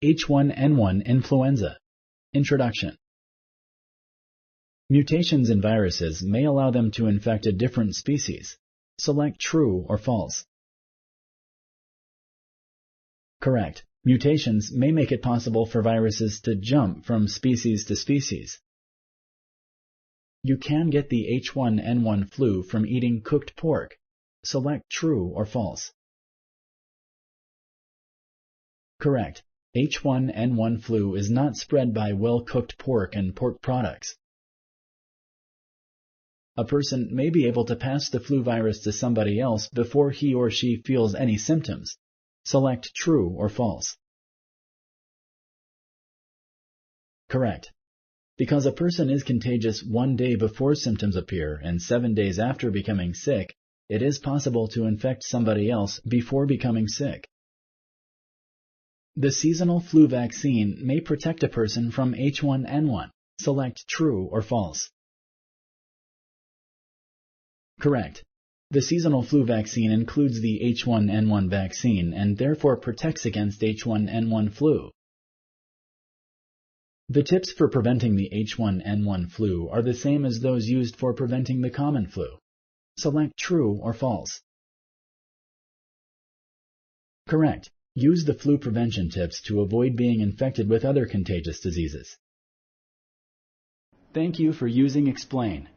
H1N1 Influenza. Introduction. Mutations in viruses may allow them to infect a different species. Select true or false. Correct. Mutations may make it possible for viruses to jump from species to species. You can get the H1N1 flu from eating cooked pork. Select true or false. Correct. H1N1 flu is not spread by well-cooked pork and pork products. A person may be able to pass the flu virus to somebody else before he or she feels any symptoms. Select true or false. Correct. Because a person is contagious 1 day before symptoms appear and 7 days after becoming sick, it is possible to infect somebody else before becoming sick. The seasonal flu vaccine may protect a person from H1N1. Select true or false. Correct. The seasonal flu vaccine includes the H1N1 vaccine and therefore protects against H1N1 flu. The tips for preventing the H1N1 flu are the same as those used for preventing the common flu. Select true or false. Correct. Use the flu prevention tips to avoid being infected with other contagious diseases. Thank you for using Explain.